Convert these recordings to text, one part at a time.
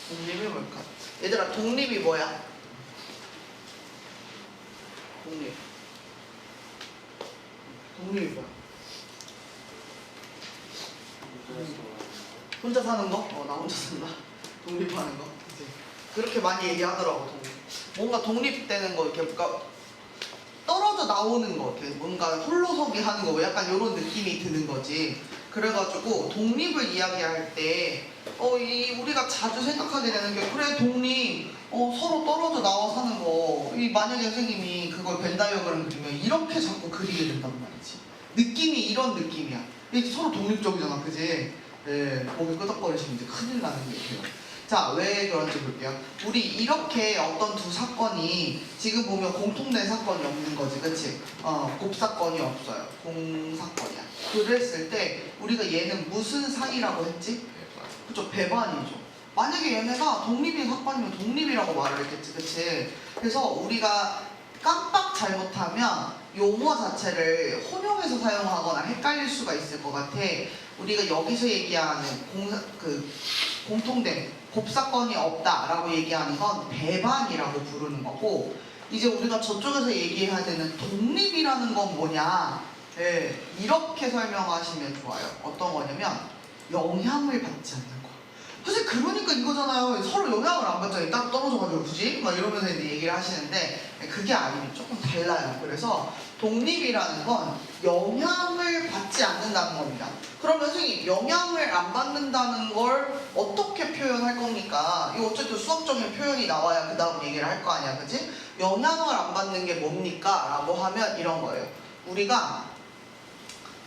독립이 뭘까? 얘들아, 독립이 뭐야? 독립이 뭐야? 혼자 사는 거? 나 혼자 산다. 독립하는 거. 그치? 그렇게 많이 얘기하더라고, 독립. 뭔가 독립되는 거, 이렇게 뭔가 떨어져 나오는 거, 이렇게 뭔가 홀로서기 하는 거, 약간 이런 느낌이 드는 거지. 그래가지고 독립을 이야기할 때 우리가 자주 생각하게 되는 게, 그래, 독립, 서로 떨어져 나와 사는 거, 만약에 선생님이 그걸 벤 다이어그램 그리면 이렇게 자꾸 그리게 된단 말이지. 느낌이 이런 느낌이야. 이게 서로 독립적이잖아, 그지? 네, 목이 끄덕거리시면 이제 큰일 나는 게 돼요. 자, 왜 그런지 볼게요. 우리 이렇게 어떤 두 사건이 지금 보면 공통된 사건이 없는 거지, 그치? 곱사건이 없어요. 공사건이야. 그랬을 때 우리가 얘는 무슨 사이라고 했지? 그쵸, 배반이죠. 만약에 얘네가 독립인 사건이면 독립이라고 말을 했겠지, 그치? 그래서 우리가 깜빡 잘못하면 용어 자체를 혼용해서 사용하거나 헷갈릴 수가 있을 것 같아. 우리가 여기서 얘기하는 공통된 곱사건이 없다라고 얘기하는 건 배반이라고 부르는 거고, 이제 우리가 저쪽에서 얘기해야 되는 독립이라는 건 뭐냐? 네, 이렇게 설명하시면 좋아요. 어떤 거냐면 영향을 받지 않는 거. 사실 그러니까 이거잖아요. 서로 영향을 안 받잖아요. 딱 떨어져가지고 굳이? 막 이러면서 이제 얘기를 하시는데, 그게 아니면 조금 달라요. 그래서 독립이라는 건 영향을 받지 않는다는 겁니다. 그러면 선생님, 영향을 안 받는다는 걸 어떻게 표현할 겁니까? 이거 어쨌든 수학적인 표현이 나와야 그 다음 얘기를 할 거 아니야, 그치? 영향을 안 받는 게 뭡니까? 라고 하면 이런 거예요. 우리가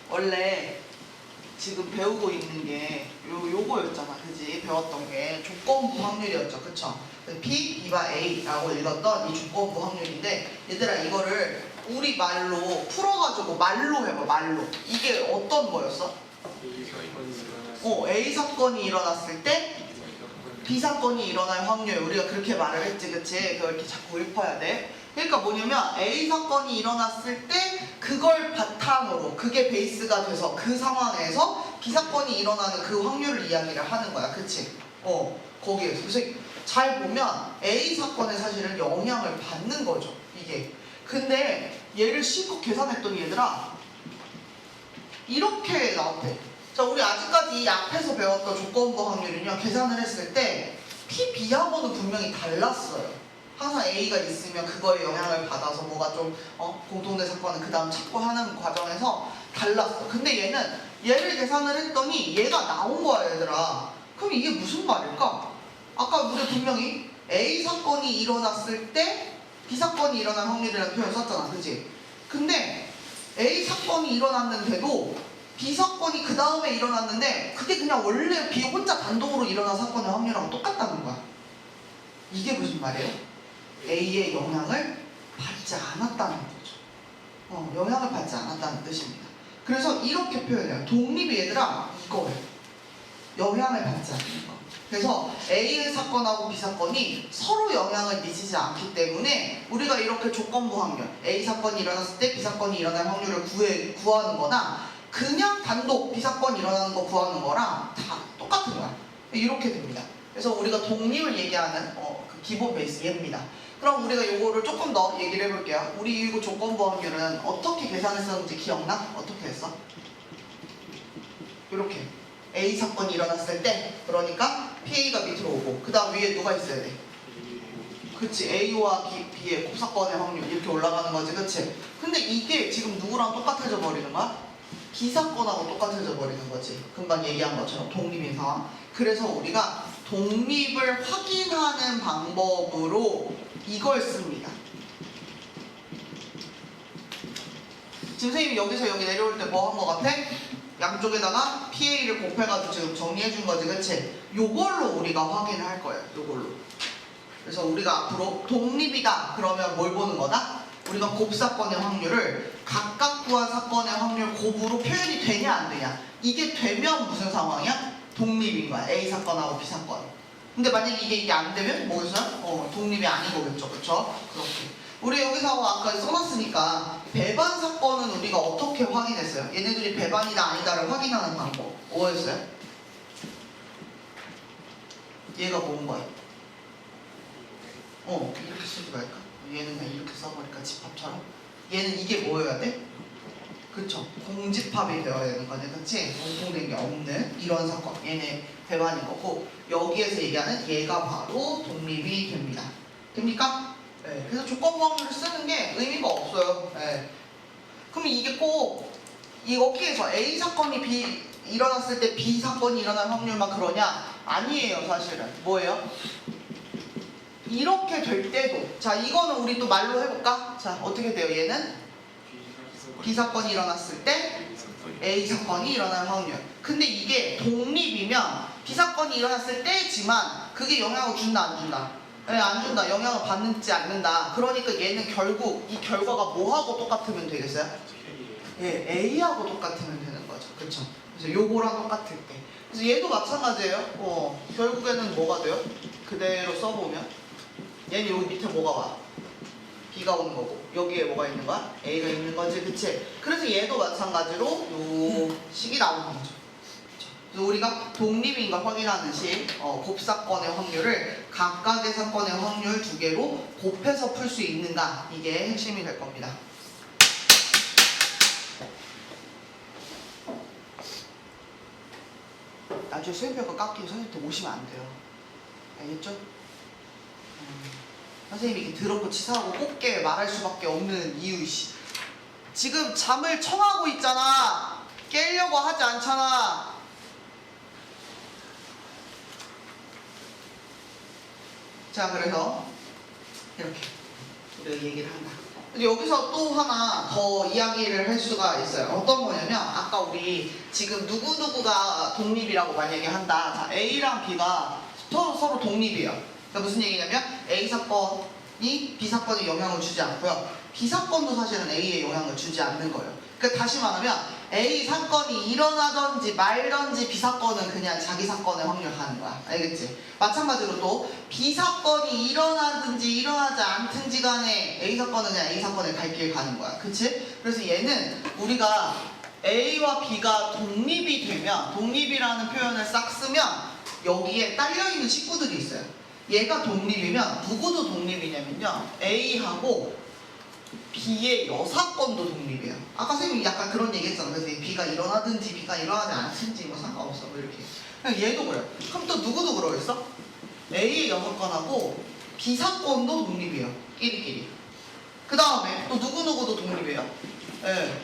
원래 지금 배우고 있는 게 요거였잖아, 그지? 배웠던 게 조건부 확률이었죠, 그쵸? P, B바 A라고 읽었던 이 조건부 확률인데, 얘들아, 이거를 우리 말로 풀어가지고 말로 해봐, 말로. 이게 어떤 거였어? A 사건이 일어났을 때 B 사건이 일어날 확률, 우리가 그렇게 말을 했지, 그치? 그걸 이렇게 자꾸 읊어야 돼. 그러니까 뭐냐면 A 사건이 일어났을 때 그걸 바탕으로, 그게 베이스가 돼서 그 상황에서 B 사건이 일어나는 그 확률을 이야기를 하는 거야, 그치? 거기에서. 그래서 잘 보면 A 사건에 사실은 영향을 받는 거죠, 이게. 근데 얘를 실컷 계산했더니 얘들아, 이렇게 나왔대. 자, 우리 아직까지 이 앞에서 배웠던 조건부 확률은요, 계산을 했을 때 P, B하고는 분명히 달랐어요. 항상 A가 있으면 그거에 영향을 받아서 뭐가 좀 공통된 사건은 그 다음 찾고 하는 과정에서 달랐어. 근데 얘를 계산을 했더니 얘가 나온 거야, 얘들아. 그럼 이게 무슨 말일까? 아까 우리 분명히 A 사건이 일어났을 때 B 사건이 일어날 확률이라는 표현 썼잖아, 그지? 근데 A 사건이 일어났는데도 B 사건이 그 다음에 일어났는데 그게 그냥 원래 B 혼자 단독으로 일어난 사건의 확률하고 똑같다는 거야. 이게 무슨 말이에요? A의 영향을 받지 않았다는 거죠. 영향을 받지 않았다는 뜻입니다. 그래서 이렇게 표현해요. 독립이 얘들아, 이거예요. 영향을 받지 않는 거. 그래서 A의 사건하고 B 사건이 서로 영향을 미치지 않기 때문에 우리가 이렇게 조건부 확률, A 사건이 일어났을 때 B 사건이 일어날 확률을 구하는 거나 그냥 단독 B 사건이 일어나는 거 구하는 거랑 다 똑같은 거야. 이렇게 됩니다. 그래서 우리가 독립을 얘기하는 그 기본 베이스 얘입니다. 그럼 우리가 요거를 조금 더 얘기를 해볼게요. 우리 이거 조건부 확률은 어떻게 계산했었는지 기억나? 어떻게 했어? 이렇게 A 사건이 일어났을 때, 그러니까 PA가 밑으로 오고 그 다음 위에 누가 있어야 돼? 그치, A와 B의 곱사건의 확률 이렇게 올라가는 거지, 그치? 근데 이게 지금 누구랑 똑같아져 버리는 거야? B 사건하고 똑같아져 버리는 거지. 금방 얘기한 것처럼 독립인 상황. 그래서 우리가 독립을 확인하는 방법으로 이걸 씁니다. 지금 선생님이 여기서 여기 내려올 때 뭐 한 거 같아? 양쪽에다가 PA를 곱해가지고 지금 정리해준 거지, 그치? 요걸로 우리가 확인을 할 거예요, 요걸로. 그래서 우리가 앞으로 독립이다 그러면 뭘 보는 거다? 우리가 곱사건의 확률을 각각 구한 사건의 확률 곱으로 표현이 되냐 안 되냐, 이게 되면 무슨 상황이야? 독립인 거야, A 사건하고 B 사건. 근데 만약에 이게 안 되면 뭐겠어요? 독립이 아닌 거겠죠, 그쵸? 그렇게. 우리 여기서 아까 써놨으니까 배반 사건은 우리가 어떻게 확인했어요? 얘네들이 배반이다 아니다를 확인하는 방법 뭐였어요? 얘가 뭔 거야? 이렇게 쓰지 말까? 얘는 그냥 이렇게 써버릴까? 집합처럼? 얘는 이게 뭐여야 돼? 그쵸? 공집합이 되어야 되는 거네, 그치? 공통된 게 없는 이런 사건, 얘네 배반인 거고, 여기에서 얘기하는 얘가 바로 독립이 됩니다. 됩니까? 네. 그래서 조건부 확률을 쓰는 게 의미가 없어요. 네. 그럼 이게 꼭 어떻게 해서 A 사건이 일어났을 때 B 사건이 일어날 확률만 그러냐? 아니에요, 사실은. 뭐예요? 이렇게 될 때도, 자, 이거는 우리 또 말로 해볼까? 자, 어떻게 돼요? 얘는 B 사건이 일어났을 때 A 사건이 일어날 확률. 근데 이게 독립이면 B 사건이 일어났을 때지만 그게 영향을 준다, 안 준다? 네, 안 준다. 영향을 받지 않는다. 그러니까 얘는 결국 이 결과가 뭐하고 똑같으면 되겠어요? 예, A하고 똑같으면 되는 거죠. 그쵸? 그래서 요거랑 똑같을 때. 그래서 얘도 마찬가지예요. 결국에는 뭐가 돼요? 그대로 써보면 얘는 여기 밑에 뭐가 와? B가 오는 거고 여기에 뭐가 있는 거야? A가 있는 거지, 그치? 그래서 얘도 마찬가지로 요 식이 나오는 거죠. 그래서 우리가 독립인 걸 확인하는 식 곱사건의 확률을 각각의 사건의 확률 두 개로 곱해서 풀 수 있는가, 이게 핵심이 될 겁니다. 나중에 수행평가 깎이고 선생님한테 오시면 안 돼요. 알겠죠? 선생님이 이렇게 더럽고 치사하고 곱게 말할 수밖에 없는 이유. 지금 잠을 청하고 있잖아. 깨려고 하지 않잖아. 자, 그래서 이렇게 우리가 얘기를 한다. 근데 여기서 또 하나 더 이야기를 할 수가 있어요. 어떤 거냐면 아까 우리 지금 누구누구가 독립이라고 만약에 한다. 자, A랑 B가 서로 독립이에요. 그러니까 무슨 얘기냐면 A 사건이 B 사건에 영향을 주지 않고요. B 사건도 사실은 A에 영향을 주지 않는 거예요. 그러니까 다시 말하면 A 사건이 일어나든지 말든지 B 사건은 그냥 자기 사건의 확률 가는 거야. 알겠지? 마찬가지로 또 B 사건이 일어나든지 일어나지 않든지 간에 A 사건은 그냥 A 사건의 갈 길 가는 거야. 그치? 그래서 얘는 우리가 A와 B가 독립이 되면, 독립이라는 표현을 싹 쓰면 여기에 딸려있는 식구들이 있어요. 얘가 독립이면 누구도 독립이냐면요, A하고 B의 여사건도 독립이에요. 아까 선생님이 약간 그런 얘기 했잖아. 그래서 B가 일어나든지 B가 일어나지 않든지 뭐 상관없어, 뭐 이렇게. 그냥 얘도 그래요. 그럼 또 누구도 그러겠어? A의 여사건하고 B 사건도 독립이에요, 끼리끼리. 그 다음에 또 누구누구도 독립이에요. 예.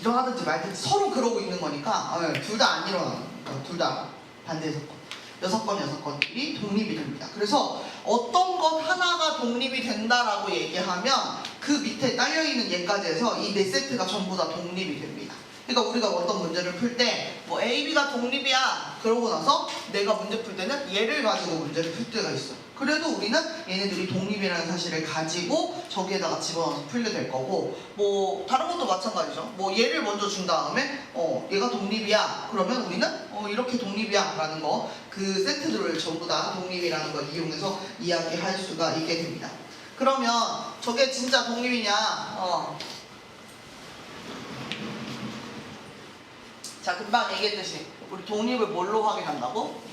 일어나든지 말든지 서로 그러고 있는 거니까 둘 다 안 일어나는 거예요. 둘 다 반대 사건. 여섯 건끼리 독립이 됩니다. 그래서 어떤 것 하나가 독립이 된다라고 얘기하면 그 밑에 딸려있는 얘까지 해서 이 네 세트가 전부 다 독립이 됩니다. 그러니까 우리가 어떤 문제를 풀 때 뭐 A, B가 독립이야 그러고 나서 내가 문제 풀 때는 얘를 가지고 문제를 풀 때가 있어. 그래도 우리는 얘네들이 독립이라는 사실을 가지고 저기에다가 집어넣어서 풀게 될 거고, 뭐 다른 것도 마찬가지죠. 뭐 얘를 먼저 준 다음에 얘가 독립이야 그러면 우리는 이렇게 독립이야 라는 거, 그 세트들을 전부 다 독립이라는 걸 이용해서 이야기할 수가 있게 됩니다. 그러면 저게 진짜 독립이냐? 자, 금방 얘기했듯이 우리 독립을 뭘로 확인한다고?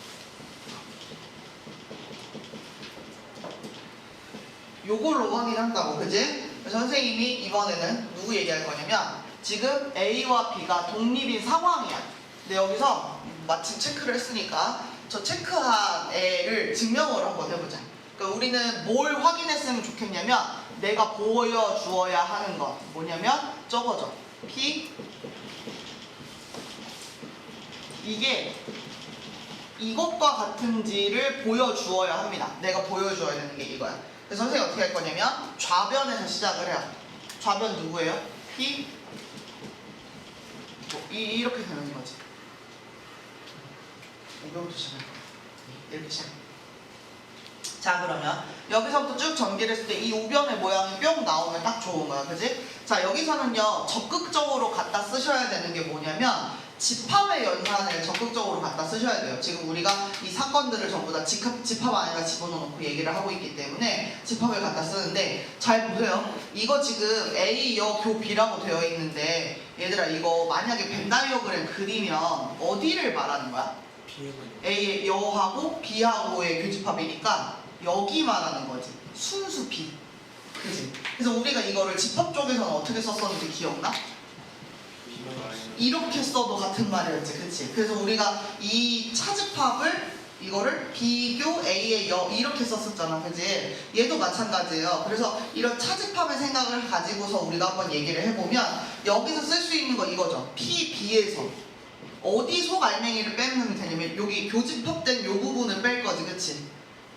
요걸로 확인한다고, 그지? 그래서 선생님이 이번에는 누구 얘기할 거냐면 지금 A와 B가 독립인 상황이야. 근데 여기서 마침 체크를 했으니까 저 체크한 애를 증명을 한번 해보자. 그러니까 우리는 뭘 확인했으면 좋겠냐면 내가 보여주어야 하는 것 뭐냐면 저거죠. P 이게 이것과 같은지를 보여주어야 합니다. 내가 보여주어야 되는 게 이거야. 그래서 선생님이 어떻게 할 거냐면 좌변에서 시작을 해요. 좌변 누구예요? P 이렇게 되는 거지. 이거부터 시작할 거야. 이렇게 시작. 자, 그러면 여기서부터 쭉 전개를 했을 때 이 우변의 모양이 뿅 나오면 딱 좋은 거야, 그지? 자, 여기서는요 적극적으로 갖다 쓰셔야 되는 게 뭐냐면 집합의 연산을 적극적으로 갖다 쓰셔야 돼요. 지금 우리가 이 사건들을 전부 다 집합 안에다 집어넣고 얘기를 하고 있기 때문에 집합을 갖다 쓰는데, 잘 보세요. 이거 지금 A, 여, 교, B라고 되어 있는데 얘들아 이거 만약에 벤 다이어그램 그리면 어디를 말하는 거야? A의 여하고 B하고의 교집합이니까 여기만 하는 거지. 순수 B. 그지? 그래서 우리가 이거를 집합 쪽에서는 어떻게 썼었는지 기억나? 이렇게 써도 같은 말이었지, 그치? 그래서 우리가 이 차집합을 이거를 비교 A의 여 이렇게 썼었잖아, 그치? 얘도 마찬가지예요. 그래서 이런 차집합의 생각을 가지고서 우리가 한번 얘기를 해보면 여기서 쓸 수 있는 거 이거죠. P, B에서 어디서 알맹이를 빼면 되냐면 여기 교집합된 요 부분을 뺄 거지, 그치?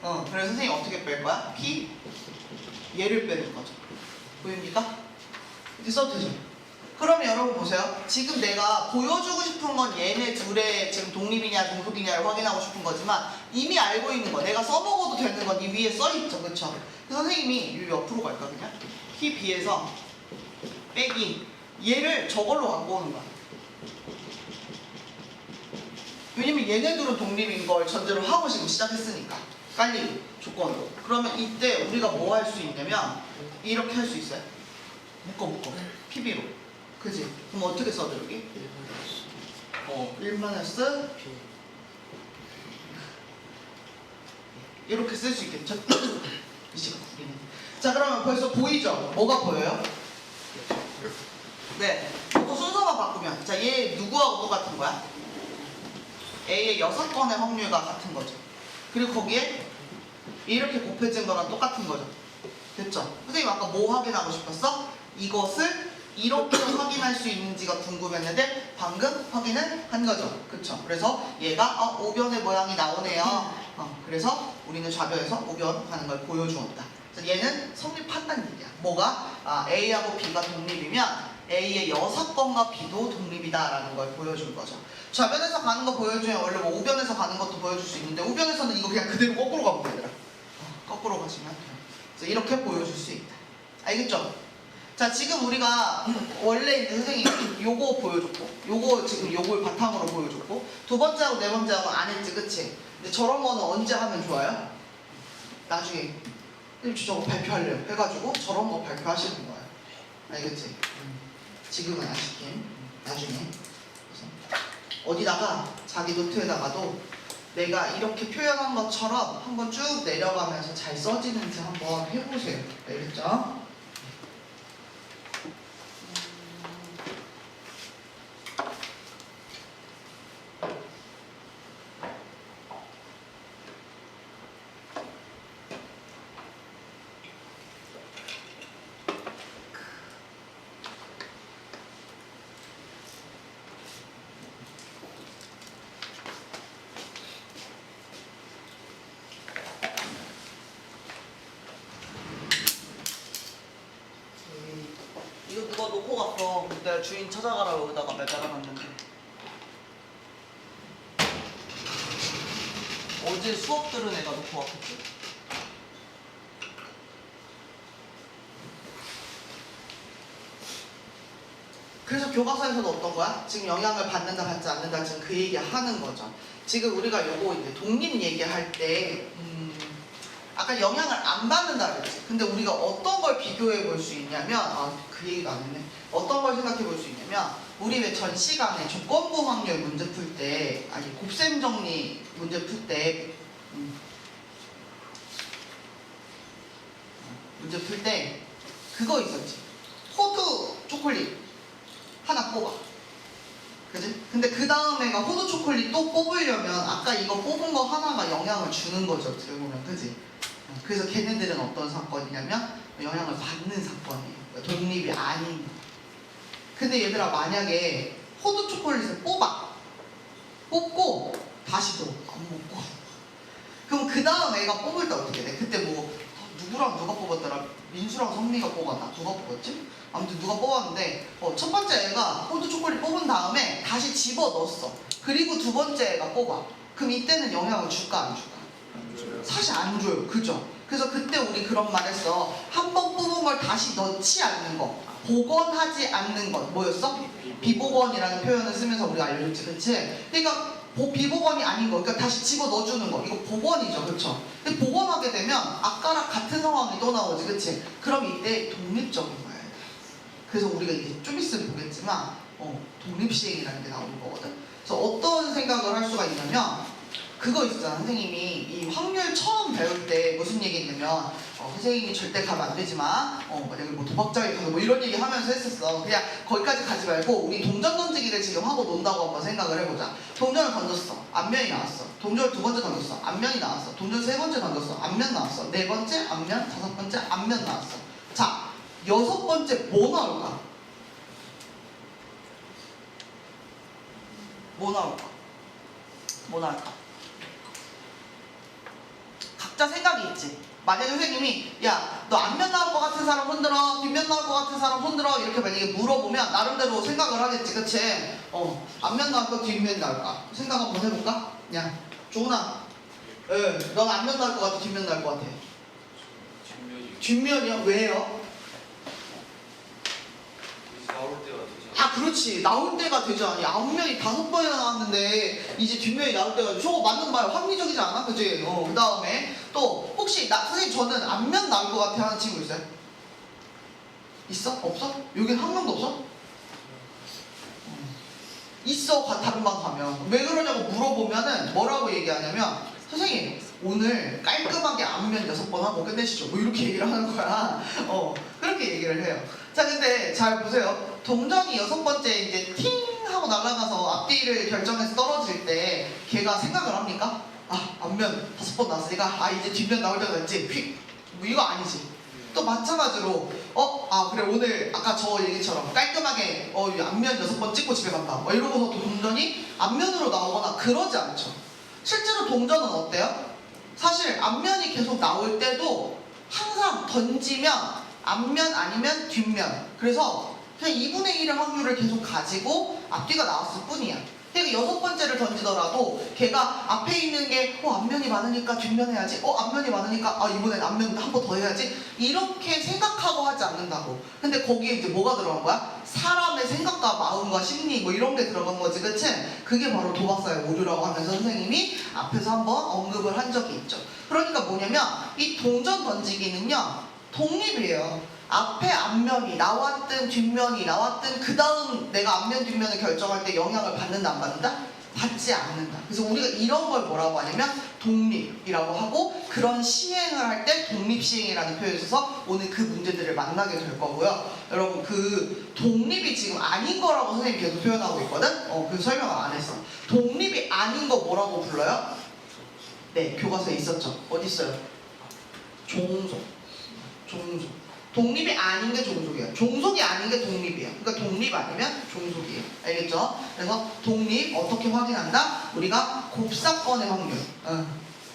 그래서 선생님 어떻게 뺄 거야? P, 얘를 빼는 거죠. 보입니까? 이렇게 써도 되죠? 그러면 여러분 보세요. 지금 내가 보여주고 싶은 건 얘네 둘의 지금 독립이냐 종속이냐를 확인하고 싶은 거지만 이미 알고 있는 거 내가 써먹어도 되는 건 이 위에 써있죠, 그쵸? 그래서 선생님이 이 옆으로 갈까 그냥? P, B에서 빼기 얘를 저걸로 갖고 오는 거야. 왜냐면 얘네들은 독립인 걸 전제로 하고 지금 시작했으니까 깔리 조건으로. 그러면 이때 우리가 뭐 할 수 있냐면 이렇게 할 수 있어요. 묶어 PB로. 그지? 그럼 어떻게 써도 여기? 1-P 이렇게 쓸 수 있겠죠? 이 시간 우리는. 자, 그러면 벌써 보이죠? 뭐가 보여요? 네, 이거 순서만 바꾸면 자, 얘 누구하고 똑같은 거야? A의 6건의 확률과 같은 거죠. 그리고 거기에 이렇게 곱해진 거랑 똑같은 거죠. 됐죠? 선생님 아까 뭐 확인하고 싶었어? 이것을 이렇게 확인할 수 있는지가 궁금했는데 방금 확인을 한 거죠. 그쵸? 그래서 얘가 오변의 모양이 나오네요. 그래서 우리는 좌변에서 오변 하는 걸 보여주었다. 그래서 얘는 성립한다는 얘기야. 뭐가? A하고 B가 독립이면 A의 6건과 B도 독립이다라는 걸 보여준 거죠. 좌변에서 가는 거 보여주면 원래 뭐 우변에서 가는 것도 보여줄 수 있는데 우변에서는 이거 그냥 그대로 거꾸로 가면 되더라. 거꾸로 가시면 돼요. 그래서 이렇게 보여줄 수 있다. 알겠죠? 자, 지금 우리가 원래 선생님이 요거 보여줬고 요거 지금 요걸 바탕으로 보여줬고 두 번째하고 네 번째하고 안 했지, 그치? 근데 저런 거는 언제 하면 좋아요? 나중에 저거 발표하려고 해가지고 저런 거 발표하시는 거예요. 알겠지? 지금은 안 시킴. 나중에. 그래서 어디다가 자기 노트에다가도 내가 이렇게 표현한 것처럼 한번 쭉 내려가면서 잘 써지는지 한번 해보세요. 알겠죠? 이거 누가 놓고 갔어. 내가 주인 찾아가라고 여기다가 매달아놨는데. 어제 수업 들은 애가 놓고 왔겠지? 그래서 교과서에서도 어떤 거야? 지금 영향을 받는다 받지 않는다 지금 그 얘기 하는 거죠. 지금 우리가 요거 이제 독립 얘기할 때 아까 영향을 안 받는다 그랬지. 근데 우리가 어떤 걸 비교해 볼 수 있냐면 그 얘기가 안 했네. 어떤 걸 생각해 볼 수 있냐면 우리 왜 전 시간에 조건부 확률 문제 풀 때 아니 곱셈 정리 문제 풀 때 그거 있었지. 호두 초콜릿 하나 뽑아. 그지? 근데 그 다음에가 호두 초콜릿 또 뽑으려면 아까 이거 뽑은 거 하나가 영향을 주는 거죠. 어떻게 보면. 그지? 그래서 걔네들은 어떤 사건이냐면 영향을 받는 사건이에요. 그러니까 독립이 아닌 거. 근데 얘들아 만약에 호두 초콜릿을 뽑고 다시 또 안 먹고 그럼 그 다음 애가 뽑을 때 어떻게 돼? 그때 뭐 누구랑 누가 뽑았더라? 민수랑 성미가 뽑았나? 누가 뽑았지? 아무튼 누가 뽑았는데 첫 번째 애가 호두 초콜릿 뽑은 다음에 다시 집어 넣었어. 그리고 두 번째 애가 뽑아. 그럼 이때는 영향을 줄까 안 줄까? 사실 안 줘요. 그죠? 그래서 그때 우리 그런 말 했어. 한 번 뽑은 걸 다시 넣지 않는 거. 복원하지 않는 것. 뭐였어? 비복원이라는 표현을 쓰면서 우리가 알려줬지. 그치? 그러니까 비복원이 아닌 거. 그러니까 다시 집어 넣어주는 거. 이거 복원이죠. 그쵸? 근데 복원하게 되면 아까랑 같은 상황이 또 나오지. 그치? 그럼 이때 독립적인 거야. 그래서 우리가 이제 좀 있으면 보겠지만 독립시행이라는 게 나오는 거거든. 그래서 어떤 생각을 할 수가 있냐면 그거 있었잖아. 선생님이 이 확률 처음 배울 때 무슨 얘기 했냐면 선생님이 절대 가면 안 되지만 만약에 뭐 도박장에 가서 뭐 이런 얘기 하면서 했었어. 그냥 거기까지 가지 말고 우리 동전 던지기를 지금 하고 논다고 한번 생각을 해보자. 동전을 던졌어. 앞면이 나왔어. 동전을 두 번째 던졌어. 앞면이 나왔어. 동전 세 번째 던졌어. 앞면 나왔어. 네 번째 앞면, 다섯 번째 앞면 나왔어. 자, 여섯 번째 뭐 나올까? 뭐 나올까? 뭐 나올까? 각자 생각이 있지. 만약에 선생님이 야, 너 앞면 나올 것 같은 사람 손들어, 뒷면 나올 것 같은 사람 손들어 이렇게 만약에 물어보면 나름대로 생각을 하겠지. 그치? 앞면 나올까 뒷면 나올까? 생각 한번 해볼까? 야, 조은아, 넌 앞면 나올 것 같아, 뒷면 나올 것 같아? 뒷면이요? 왜요? 나올 때가 되지 아, 그렇지. 나올 때가 되지 않니? 앞면이 5번이나 나왔는데 이제 뒷면이 나올 때가 저거 맞는 말 합리적이지 않아? 그치? 그 다음에 또 혹시 선생님 저는 앞면 나올 것 같아 하는 친구 있어요? 있어? 없어? 여긴 한 명도 없어? 있어. 다른 방 가면 왜 그러냐고 물어보면은 뭐라고 얘기하냐면 선생님 오늘 깔끔하게 앞면 6번 하고 끝내시죠. 뭐 이렇게 얘기를 하는 거야. 그렇게 얘기를 해요. 자, 근데 잘 보세요. 동전이 6번째 이제 팅 하고 날아가서 앞뒤를 결정해서 떨어질 때 걔가 생각을 합니까? 아, 앞면 5번 나왔으니까 이제 뒷면 나올 때가 됐지. 휙. 뭐 이거 아니지. 또 마찬가지로 그래 오늘 아까 저 얘기처럼 깔끔하게 앞면 6번 찍고 집에 간다. 이러고서 동전이 앞면으로 나오거나 그러지 않죠. 실제로 동전은 어때요? 사실 앞면이 계속 나올 때도 항상 던지면 앞면 아니면 뒷면. 그래서 그냥 2분의 1의 확률을 계속 가지고 앞뒤가 나왔을 뿐이야. 그러니까 6번째를 던지더라도 걔가 앞에 있는 게 앞면이 많으니까 뒷면 해야지. 앞면이 많으니까 이번엔 앞면 한 번 더 해야지. 이렇게 생각하고 하지 않는다고. 근데 거기에 이제 뭐가 들어간 거야? 사람의 생각과 마음과 심리 뭐 이런 게 들어간 거지. 그치? 그게 바로 도박사의 오류라고 하면서 선생님이 앞에서 한번 언급을 한 적이 있죠. 그러니까 뭐냐면 이 동전 던지기는요 독립이에요. 앞에 앞면이 나왔든 뒷면이 나왔든 그 다음 내가 앞면 뒷면을 결정할 때 영향을 받는다 안 받는다? 받지 않는다. 그래서 우리가 이런 걸 뭐라고 하냐면 독립이라고 하고 그런 시행을 할 때 독립시행이라는 표현을 써서 오늘 그 문제들을 만나게 될 거고요. 여러분 그 독립이 지금 아닌 거라고 선생님이 계속 표현하고 있거든? 그래서 설명을 안 했어. 독립이 아닌 거 뭐라고 불러요? 네, 교과서에 있었죠. 어디 있어요? 종속. 독립이 아닌 게 종속이에요. 종속이 아닌 게 독립이에요. 그러니까 독립 아니면 종속이에요. 알겠죠? 그래서 독립 어떻게 확인한다? 우리가 곱사건의 확률,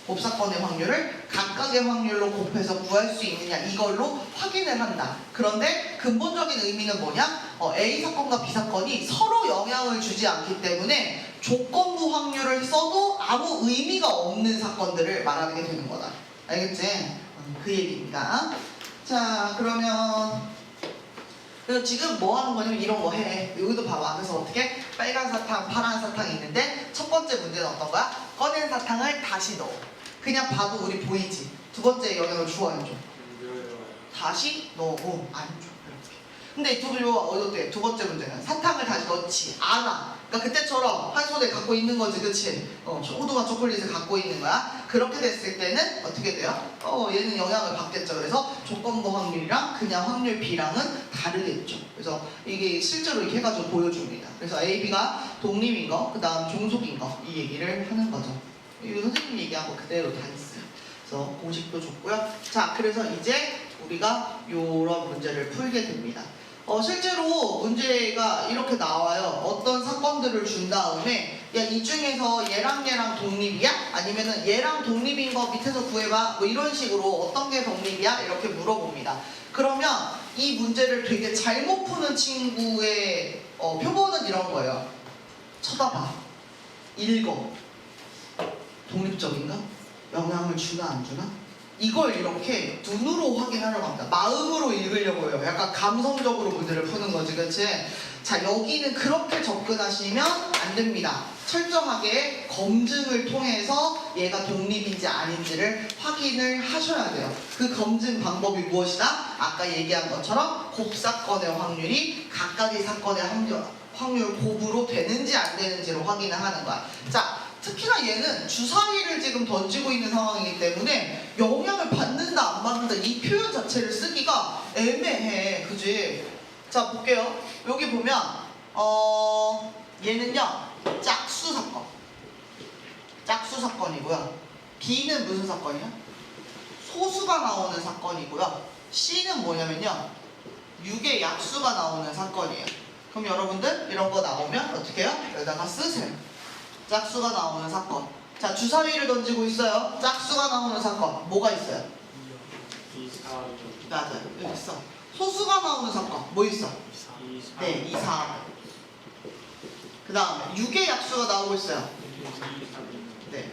곱사건의 확률을 각각의 확률로 곱해서 구할 수 있느냐 이걸로 확인을 한다. 그런데 근본적인 의미는 뭐냐? A 사건과 B 사건이 서로 영향을 주지 않기 때문에 조건부 확률을 써도 아무 의미가 없는 사건들을 말하는 게 되는 거다. 알겠지? 그 얘기입니다. 자, 그러면 그래서 지금 뭐 하는 거냐면 이런 거 해. 여기도 봐봐. 그래서 어떻게 빨간 사탕, 파란 사탕이 있는데 첫 번째 문제는 어떤 거야? 꺼낸 사탕을 다시 넣어. 그냥 봐도 우리 보이지? 두 번째 영향을 주어 안 줘? 다시 넣고 안 줘. 이렇게. 근데 이쪽도 어떻게? 두 번째 문제는 사탕을 다시 넣지 않아. 그러니까 그때처럼 한 손에 갖고 있는 거지, 그치? 호두와 초콜릿을 갖고 있는 거야. 그렇게 됐을 때는 어떻게 돼요? 얘는 영향을 받겠죠. 그래서 조건부 확률이랑 그냥 확률 B랑은 다르겠죠. 그래서 이게 실제로 이렇게 해가지고 보여줍니다. 그래서 A, B가 독립인 거, 그 다음 종속인 거, 이 얘기를 하는 거죠. 이거 선생님 얘기한 거 그대로 다 있어요. 그래서 공식도 줬고요. 자, 그래서 이제 우리가 이런 문제를 풀게 됩니다. 실제로 문제가 이렇게 나와요. 어떤 사건들을 준 다음에 야, 이 중에서 얘랑 독립이야? 아니면은 얘랑 독립인 거 밑에서 구해봐. 뭐 이런 식으로 어떤 게 독립이야? 이렇게 물어봅니다. 그러면 이 문제를 되게 잘못 푸는 친구의 표본은 이런 거예요. 쳐다봐. 읽어. 독립적인가? 영향을 주나 안 주나? 이걸 이렇게 눈으로 확인하려고 합니다. 마음으로 읽으려고 해요. 약간 감성적으로 문제를 푸는 거지, 그치? 자, 여기는 그렇게 접근하시면 안 됩니다. 철저하게 검증을 통해서 얘가 독립인지 아닌지를 확인을 하셔야 돼요. 그 검증 방법이 무엇이다? 아까 얘기한 것처럼 곱사건의 확률이 각각의 사건의 확률 곱으로 되는지 안 되는지를 확인을 하는 거야. 자, 특히나 얘는 주사위를 지금 던지고 있는 상황이기 때문에 영향을 받는다 안 받는다 이 표현 자체를 쓰기가 애매해. 그지? 자 볼게요. 여기 보면 얘는요 짝수 사건. 짝수 사건이고요. B는 무슨 사건이야? 소수가 나오는 사건이고요. C는 뭐냐면요 6의 약수가 나오는 사건이에요. 그럼 여러분들 이런 거 나오면 어떻게 해요? 여기다가 쓰세요. 짝수가 나오는 사건. 자 주사위를 던지고 있어요. 짝수가 나오는 사건 뭐가 있어요? 맞아요. 여기 있어. 소수가 나오는 사건 뭐 있어? 네 2, 4. 그 다음에 6의 약수가 나오고 있어요. 네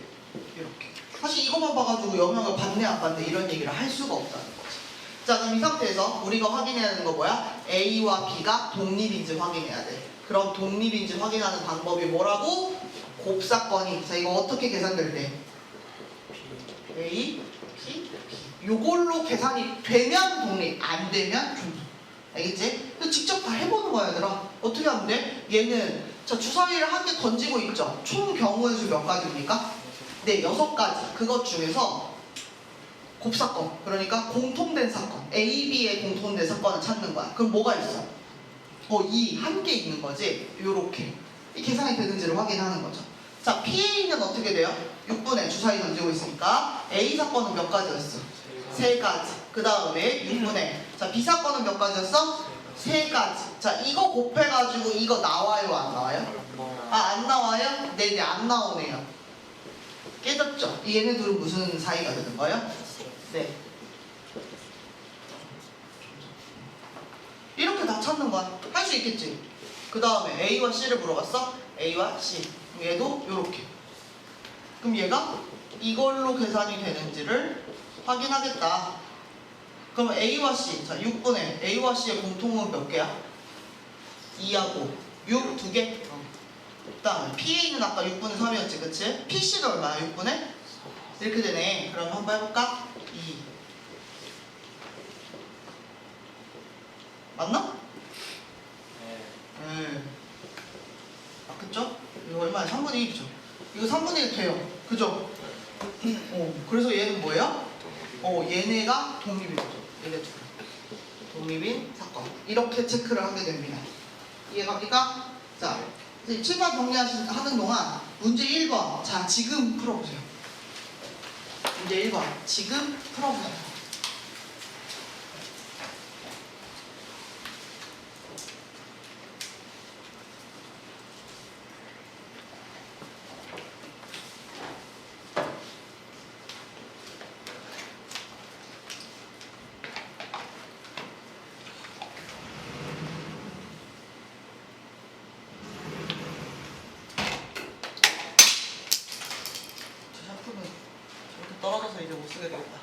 이렇게. 사실 이것만 봐가지고 영향을 받네 안 받네 이런 얘기를 할 수가 없다는 거지. 자 그럼 이 상태에서 우리가 확인해야 하는 거 뭐야? A와 B가 독립인지 확인해야 돼. 그럼 독립인지 확인하는 방법이 뭐라고? 곱사건이. 자 이거 어떻게 계산될 때? A, P, B 요걸로 계산이 되면 독립 안 되면 중립. 알겠지? 직접 다 해보는 거야 얘들아. 어떻게 하면 돼? 얘는 자 주사위를 한 개 던지고 있죠. 총 경우의 수 몇 가지입니까? 네 6가지. 그것 중에서 곱사건 그러니까 공통된 사건 A, B의 공통된 사건을 찾는 거야. 그럼 뭐가 있어? 이 한 개 있는 거지. 요렇게 이 계산이 되는지를 확인하는 거죠. 자 PA는 어떻게 돼요? 6분의 주사위 던지고 있으니까 A 사건은 몇 가지였어? 3가지. 그 다음에 6분의 자 B 사건은 몇 가지였어? 3가지. 자 이거 곱해가지고 이거 나와요 안 나와요? 안 나와요? 네네 안 나오네요. 깨졌죠? 얘네들은 무슨 사이가 되는 거예요? 네. 이렇게 다 찾는 거야. 할 수 있겠지? 그 다음에 A와 C를 물어봤어? A와 C. 얘도 요렇게. 그럼 얘가 이걸로 계산이 되는지를 확인하겠다. 그럼 A와 C. 자, 6분의 A와 C의 공통은 몇 개야? 2하고 6 2개? 그 다음에 PA는 아까 6분의 3이었지 그치? PC는 얼마야? 6분의? 이렇게 되네. 그럼 한번 해볼까? 2 맞나? 네. 그쵸? 이거 얼마야? 3분의 1이죠. 이거 3분의 1 돼요. 그죠? 그래서 얘는 뭐예요? 얘네가 독립인 거죠. 얘네 둘. 독립인 사건. 이렇게 체크를 하게 됩니다. 이해갑니까? 자, 이제 칠판 정리하는 동안 문제 1번. 자, 지금 풀어보세요. 문제 1번. 지금 풀어보세요. 떨어져서 이제 못 쓰게 되겠다.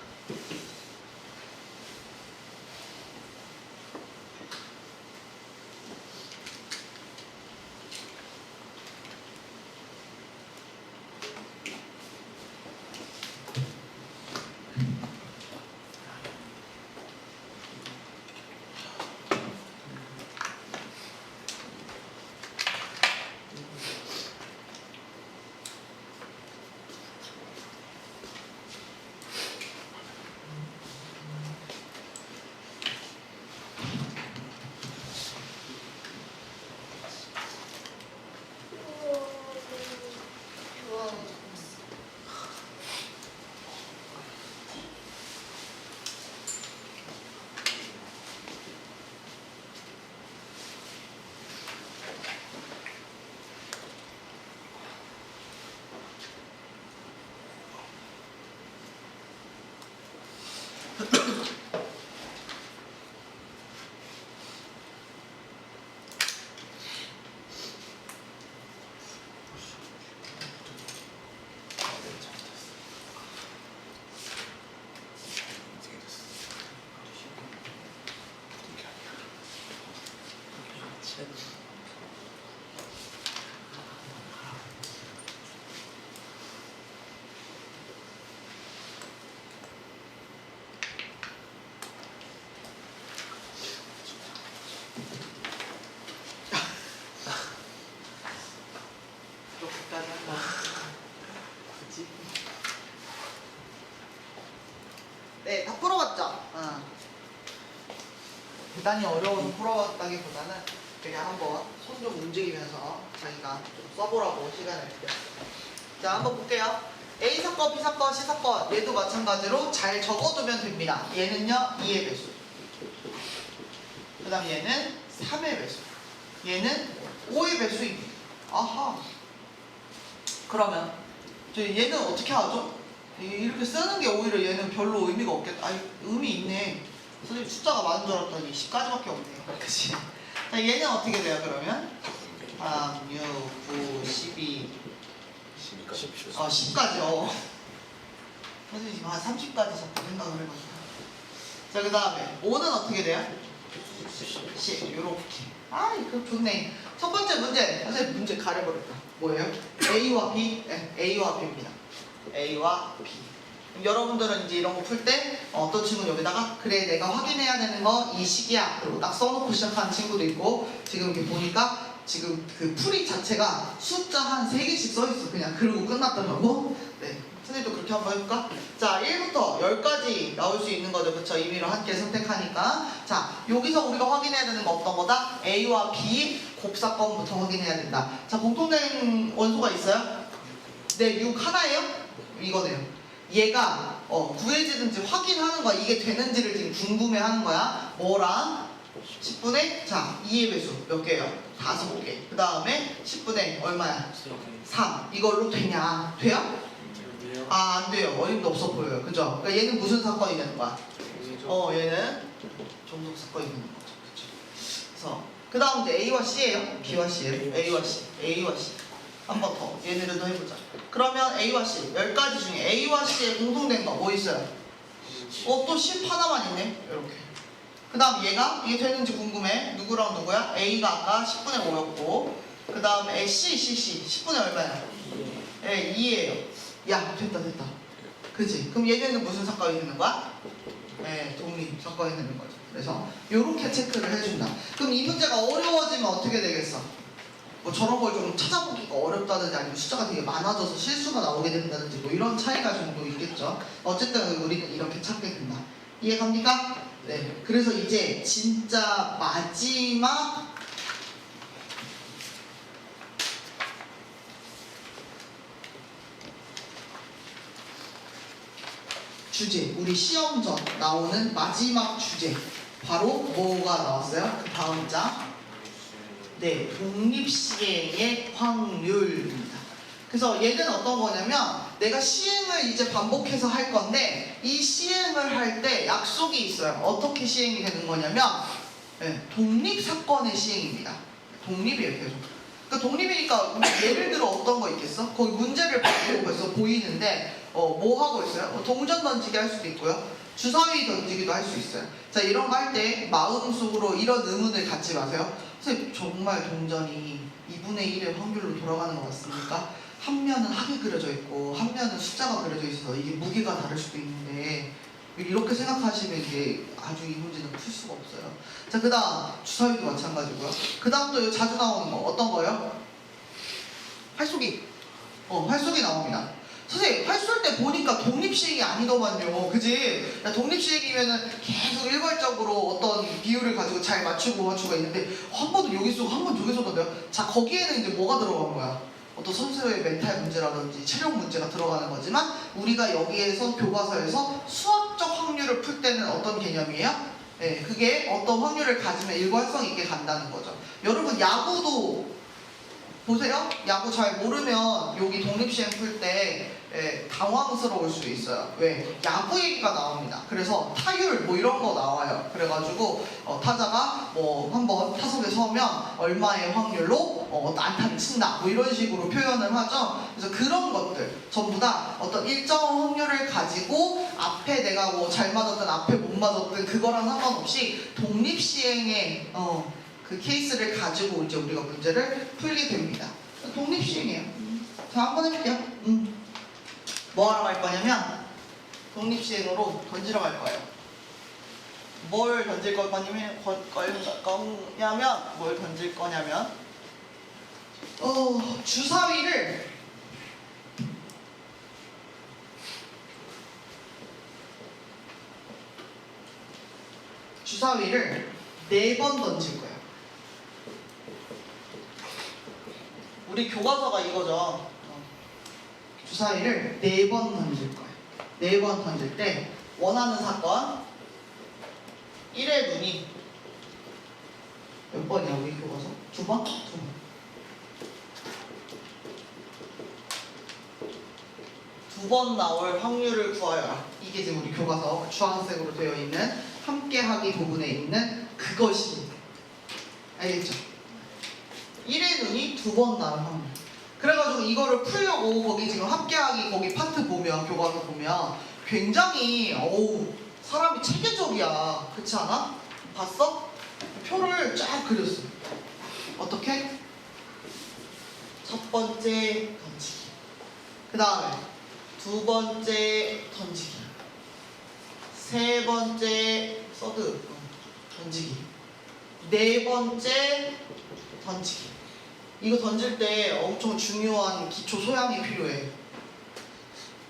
풀어봤죠? 대단히 어려운 풀어봤다기보다는 그냥 한번 손 좀 움직이면서 자기가 좀 써보라고 시간을 드렸어요. 자, 한번 볼게요. A 사건, B 사건, C 사건 얘도 마찬가지로 잘 적어두면 됩니다. 얘는요 2의 배수, 그 다음 얘는 3의 배수, 얘는 5의 배수입니다. 아하. 그러면 얘는 어떻게 하죠? 이렇게 쓰는 게 오히려 얘는 별로 의미가 없겠다. 아니, 의미 있네. 선생님 숫자가 많은 줄 알았더니 10까지밖에 없네요. 그치? 자, 얘는 어떻게 돼요, 그러면? 3, 6, 9, 12. 10까지. 선생님 지금 한 30까지 자꾸 생각을 해봤어요. 자, 그 다음에 5는 어떻게 돼요? 10. 요렇게. 아, 이거 좋네. 첫 번째 문제. 선생님 문제 가려버렸다. 뭐예요? A와 B? 네, A와 B입니다. A와 B. 여러분들은 이제 이런 거 풀 때 어떤 친구는 여기다가 그래 내가 확인해야 되는 거 이 식이야 그리고 딱 써놓고 시작하는 친구도 있고, 지금 이렇게 보니까 지금 그 풀이 자체가 숫자 한 3개씩 써있어. 그냥 그러고 끝났더라고. 네, 선생님도 그렇게 한번 해볼까? 자, 1부터 10까지 나올 수 있는 거죠. 그쵸? 임의로 한 개 선택하니까. 자, 여기서 우리가 확인해야 되는 거 어떤 거다? A와 B 곱사건부터 확인해야 된다. 자, 공통된 원소가 있어요? 네, 6 하나예요? 이거네요. 얘가 구해지든지 확인하는 거야. 이게 되는지를 지금 궁금해하는 거야. 뭐랑 10분의 자 2의 배수 몇 개예요? 5개. 그 다음에 10분의 얼마야? 3. 이걸로 되냐? 돼요? 아, 안 돼요. 어림도 없어 보여요. 그죠? 그러니까 얘는 무슨 사건이 되는 거야? 얘는 종속 사건이 되는 거죠. 그쵸? 그래서 그 다음 이제 A와 C예요? B와 C예요? A와 C. A와 C. 한 번 더 얘네들도 해보자. 그러면 A와 C 10가지 중에 A와 C에 공통된 거 뭐 있어요? 또 10 하나만 있네. 이렇게. 그 다음 얘가 이게 되는지 궁금해. 누구랑 누구야? A가 아까 10분의 5였고, 그 다음에 C 10분의 얼마야? 2예요. 야, 됐다. 그치? 그럼 얘네는 무슨 사건이 되는 거야? 네, 독립 사건이 되는 거죠. 그래서 요렇게 체크를 해준다. 그럼 이 문제가 어려워지면 어떻게 되겠어? 뭐 저런 걸 좀 찾아보기가 어렵다든지 아니면 숫자가 되게 많아져서 실수가 나오게 된다든지 뭐 이런 차이가 정도 있겠죠. 어쨌든 우리는 이렇게 찾게 된다. 이해갑니까? 네. 그래서 이제 진짜 마지막 주제, 우리 시험 전 나오는 마지막 주제 바로 뭐가 나왔어요? 그 다음 장. 네, 독립시행의 확률입니다. 그래서 얘는 어떤 거냐면 내가 시행을 이제 반복해서 할 건데 이 시행을 할 때 약속이 있어요. 어떻게 시행이 되는 거냐면 독립사건의 시행입니다. 독립이에요, 계속. 그러니까 독립이니까 예를 들어 어떤 거 있겠어? 거기 문제를 받고 벌써 보이는데 뭐 하고 있어요? 동전 던지기 할 수도 있고요. 주사위 던지기도 할 수 있어요. 자, 이런 거 할 때 마음속으로 이런 의문을 갖지 마세요. 선생님, 정말 동전이 2분의 1의 확률로 돌아가는 것 같습니까? 한 면은 합이 그려져 있고 한 면은 숫자가 그려져 있어서 이게 무게가 다를 수도 있는데 이렇게 생각하시면 이게 아주 이 문제는 풀 수가 없어요. 자, 그 다음 주사위도 마찬가지고요. 그 다음 또 자주 나오는 거 어떤 거요? 활쏘기. 활쏘기 나옵니다. 선생님, 활쏠 때 보니까 독립시행이 아니더만요. 그지? 독립시행이면은 계속 일괄적으로 어떤 비율을 가지고 잘 맞추고 있는데 한 번은 여기 쏘고 한 번 저기 쏘던데요. 자, 거기에는 이제 뭐가 들어간 거야? 어떤 선수의 멘탈 문제라든지 체력 문제가 들어가는 거지만 우리가 여기에서 교과서에서 수학적 확률을 풀 때는 어떤 개념이에요? 네, 그게 어떤 확률을 가지면 일관성 있게 간다는 거죠. 여러분, 야구도 보세요. 야구 잘 모르면 여기 독립시행 풀 때 당황스러울 수 있어요. 왜? 야구 얘기가 나옵니다. 그래서 타율 뭐 이런 거 나와요. 그래가지고 타자가 뭐 한번 타석에 서면 얼마의 확률로 안타를 친다 뭐 이런 식으로 표현을 하죠. 그래서 그런 것들 전부 다 어떤 일정 확률을 가지고 앞에 내가 뭐 잘 맞았든 앞에 못 맞았든 그거랑 상관없이 독립시행에 그 케이스를 가지고 이제 우리가 문제를 풀게 됩니다. 독립시행이에요. 자, 한번 해볼게요. 뭐 하러 갈 거냐면 독립시행으로 던지러 갈 거예요. 뭘 던질 거냐면 뭘 던질 거냐면 주사위를 주사위를 4번 던질 거예요. 우리 교과서가 이거죠. 주사위를 4번 던질 거예요. 4번 던질 때 원하는 사건 1의 눈이 몇 번이야 우리 교과서? 2번? 2번. 2번 나올 확률을 구하여라. 이게 지금 우리 교과서 주황색으로 되어 있는 함께하기 부분에 있는 그것입니다. 알겠죠? 1의 눈이 2번 나올 확률. 그래가지고 이거를 풀려고 거기 지금 함께하기 거기 파트 보면 교과서 보면 굉장히 사람이 체계적이야. 그렇지 않아? 봤어? 표를 쫙 그렸어. 어떻게? 첫 번째 던지기. 그 다음에 두 번째 던지기. 세 번째 서드 던지기. 네 번째 던지기. 이거 던질 때 엄청 중요한 기초 소양이 필요해.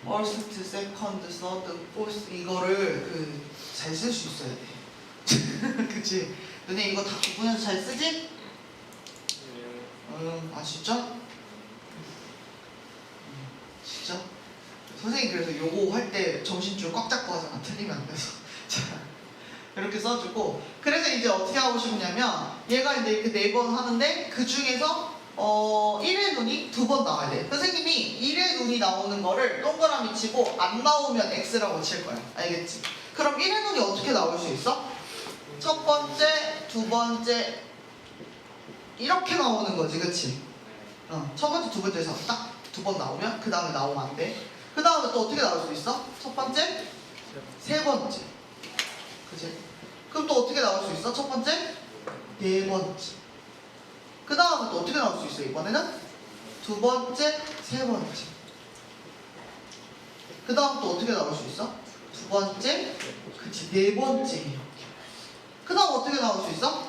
first, second, third, fourth 이거를 잘 쓸 수 있어야 돼. 그치? 너네 이거 다 구분해서 잘 쓰지? 아 진짜? 진짜? 선생님 그래서 요거 할 때 정신줄 꽉 잡고 하잖아. 틀리면 안 돼서. 자, 이렇게 써주고 그래서 이제 어떻게 하고 싶냐면 얘가 이제 이렇게 4번 하는데 그 중에서 1의 눈이 2번 나와야 돼. 선생님이 1의 눈이 나오는 거를 동그라미 치고 안 나오면 X라고 칠 거야. 알겠지? 그럼 1의 눈이 어떻게 나올 수 있어? 첫 번째, 두 번째 이렇게 나오는 거지, 그치? 첫 번째, 두 번째에서 딱 2번 나오면 그 다음에 나오면 안 돼. 그 다음에 또 어떻게 나올 수 있어? 첫 번째, 세 번째, 그치? 그럼 또 어떻게 나올 수 있어? 첫 번째, 네 번째. 그 다음에 또 어떻게 나올 수 있어? 이번에는 두 번째, 세 번째. 그 다음 또 어떻게 나올 수 있어? 두 번째, 그치, 네 번째 이렇게. 그 다음 어떻게 나올 수 있어?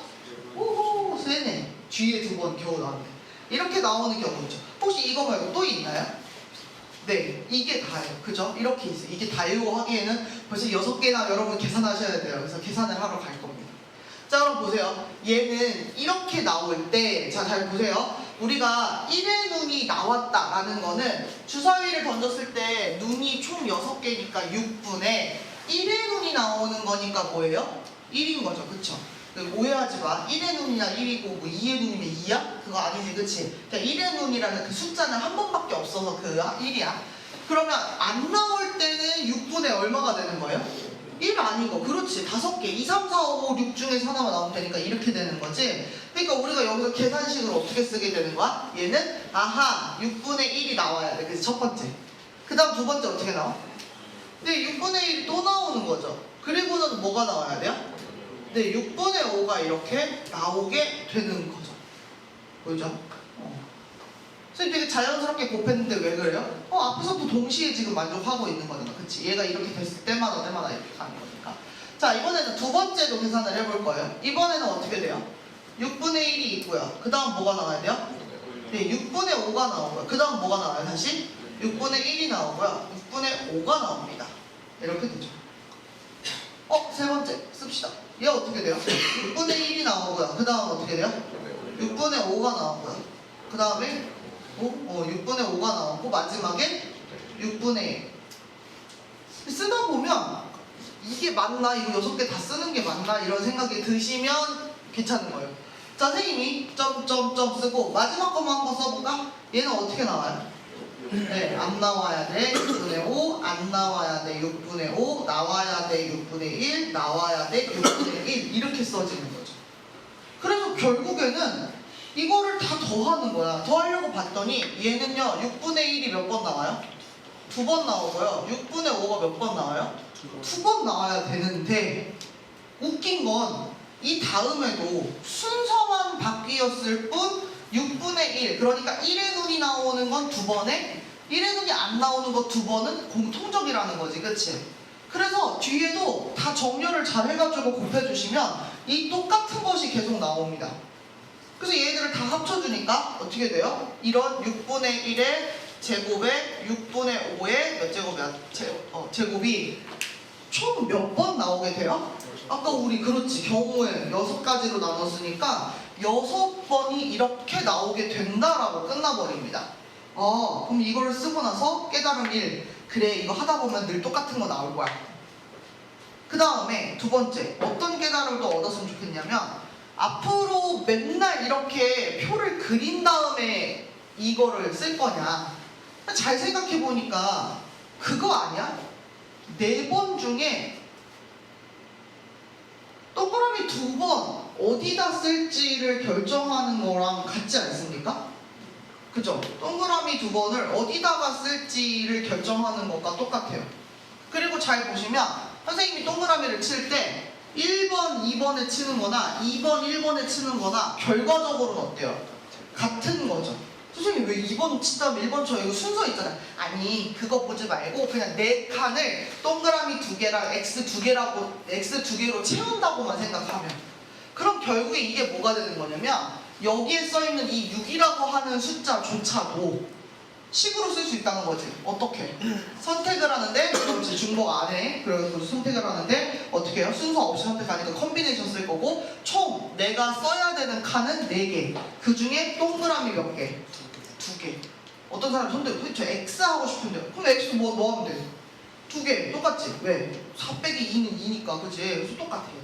오호, 세네. 뒤에 2번 겨우 나오네. 이렇게 나오는 경우 있죠. 혹시 이거 말고 또 있나요? 네, 이게 다예요. 그죠? 이렇게 있어요. 이게 다예요 하기에는 벌써 6개나 여러분 계산하셔야 돼요. 그래서 계산을 하러 갈 겁니다. 자, 그럼 보세요. 얘는 이렇게 나올 때, 자, 잘 보세요. 우리가 1의 눈이 나왔다라는 거는 주사위를 던졌을 때 눈이 총 6개니까 6분의 1의 눈이 나오는 거니까 뭐예요? 1인 거죠. 그쵸? 오해하지 마. 1의 눈이나 1이고 뭐 2의 눈이면 2야? 그거 아니지, 그치? 그러니까 1의 눈이라는 그 숫자는 한 번밖에 없어서 그 1이야. 그러면 안 나올 때는 6분의 얼마가 되는 거예요? 1 아니고, 그렇지. 5개. 2, 3, 4, 5, 6 중에서 하나만 나오면 되니까 이렇게 되는 거지. 그러니까 우리가 여기서 계산식을 어떻게 쓰게 되는 거야? 얘는, 아하, 6분의 1이 나와야 돼. 그래서 첫 번째. 그 다음 두 번째 어떻게 나와? 네, 6분의 1이 또 나오는 거죠. 그리고는 뭐가 나와야 돼요? 네, 6분의 5가 이렇게 나오게 되는 거죠. 보이죠? 선생님 되게 자연스럽게 곱했는데 왜 그래요? 앞에서도 동시에 지금 만족하고 있는 거잖아. 그치? 얘가 이렇게 됐을 때마다 이렇게 가는 거니까. 자, 이번에는 두 번째도 계산을 해볼 거예요. 이번에는 어떻게 돼요? 6분의 1이 있고요. 그 다음 뭐가 나와야 돼요? 네, 6분의 5가 나오고요. 그 다음 뭐가 나와요? 다시? 6분의 1이 나오고요. 6분의 5가 나옵니다. 이렇게 되죠. 세 번째 씁시다. 얘 어떻게 돼요? 6분의 1이 나오고요. 그 다음 어떻게 돼요? 6분의 5가 나오고요. 그 다음에 6분의 5가 나오고 마지막에 6분의 1. 쓰다 보면 이게 맞나? 이거 6개 다 쓰는 게 맞나? 이런 생각이 드시면 괜찮은 거예요. 자, 선생님이 점점점 쓰고 마지막 것만 한번 써볼까? 얘는 어떻게 나와요? 네, 안 나와야 돼 6분의 5, 안 나와야 돼 6분의 5, 나와야 돼 6분의 1, 나와야 돼 6분의 1 이렇게 써지는 거죠. 그래서 결국에는 이거를 다 더하는 거야. 더하려고 봤더니 얘는요 6분의 1이 몇 번 나와요? 2번 나오고요. 6분의 5가 몇 번 나와요? 2번 나와야 되는데 웃긴 건 이 다음에도 순서만 바뀌었을 뿐 6분의 1 그러니까 1의 눈이 나오는 건 2번에 1의 눈이 안 나오는 거 2번은 공통적이라는 거지. 그치? 그래서 뒤에도 다 정렬을 잘 해가지고 곱해주시면 이 똑같은 것이 계속 나옵니다. 그래서 얘들을 다 합쳐주니까 어떻게 돼요? 이런 6분의 1의 제곱에 6분의 5의 몇 제곱이야? 제곱이 총 몇 번 나오게 돼요? 아까 우리 그렇지 경우에 6가지로 나눴으니까 6번이 이렇게 나오게 된다라고 끝나버립니다. 그럼 이거를 쓰고 나서 깨달음 1. 그래 이거 하다 보면 늘 똑같은 거 나올 거야. 그 다음에 두 번째 어떤 깨달음을 또 얻었으면 좋겠냐면 앞으로 맨날 이렇게 표를 그린 다음에 이거를 쓸 거냐. 잘 생각해 보니까 그거 아니야? 4번 중에 동그라미 2번 어디다 쓸지를 결정하는 거랑 같지 않습니까? 그죠? 동그라미 2번을 어디다가 쓸지를 결정하는 것과 똑같아요. 그리고 잘 보시면 선생님이 동그라미를 칠 때 1번, 2번에 치는 거나 2번, 1번에 치는 거나 결과적으로는 어때요? 같은 거죠. 선생님 왜 2번 친 다음에 1번 쳐? 이거 순서 있잖아요. 아니 그거 보지 말고 그냥 4칸을 동그라미 2개랑 X 2개로 채운다고만 생각하면 그럼 결국에 이게 뭐가 되는 거냐면 여기에 써있는 이 6이라고 하는 숫자조차도 식으로 쓸 수 있다는 거지. 어떻게? 선택을 하는데 그렇지 중복 안에 그래서 선택을 하는데 어떻게 해요? 순서 없이 선택하니까 컨비네이션 쓸 거고 총 내가 써야 되는 칸은 4개. 그 중에 동그라미 몇 개? 2개. 어떤 사람이 선택 저 X 하고 싶은데 그럼 X 뭐 하면 돼? 2개 똑같지? 왜? 4 빼기 2는 2니까 그치? 그래서 똑같아요.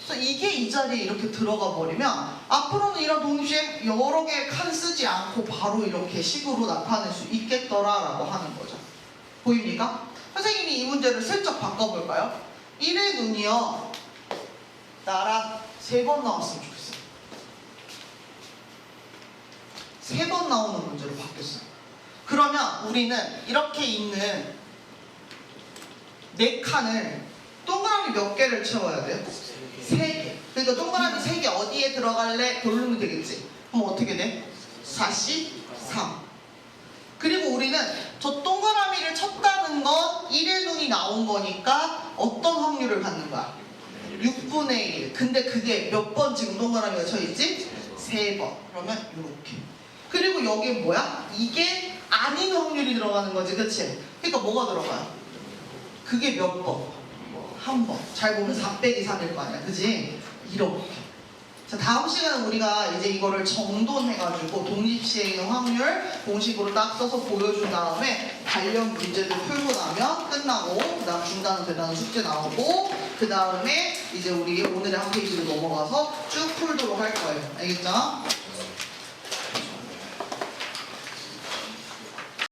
그래서 이게 이 자리에 이렇게 들어가 버리면 앞으로는 이런 동시에 여러 개의 칸 쓰지 않고 바로 이렇게 식으로 나타낼 수 있겠더라라고 하는 거죠. 보입니까? 선생님이 이 문제를 슬쩍 바꿔볼까요? 1의 눈이요 나랑 3번 나왔으면 좋겠어요. 3번 나오는 문제로 바뀌었어요. 그러면 우리는 이렇게 있는 4칸을 동그라미 몇 개를 채워야 돼요? 3개. 그러니까 동그라미 3개 어디에 들어갈래? 고르면 되겠지. 그럼 어떻게 돼? 43. 그리고 우리는 저 동그라미를 쳤다는 건 1의 눈이 나온 거니까 어떤 확률을 갖는 거야? 6분의 1. 근데 그게 몇 번 지금 동그라미가 쳐있지? 3번. 그러면 이렇게. 그리고 여기에 뭐야? 이게 아닌 확률이 들어가는 거지. 그치? 그러니까 뭐가 들어가요? 그게 몇 번? 한 번. 잘 보면 4 빼기 3일 거 아니야. 그지? 이렇게. 자, 다음 시간은 우리가 이제 이거를 정돈해가지고 독립시행의 확률 공식으로 딱 써서 보여준 다음에 관련 문제들 풀고 나면 끝나고 그 다음 중단은 대단한 숙제 나오고 그 다음에 이제 우리 오늘의 한 페이지로 넘어가서 쭉 풀도록 할 거예요. 알겠죠?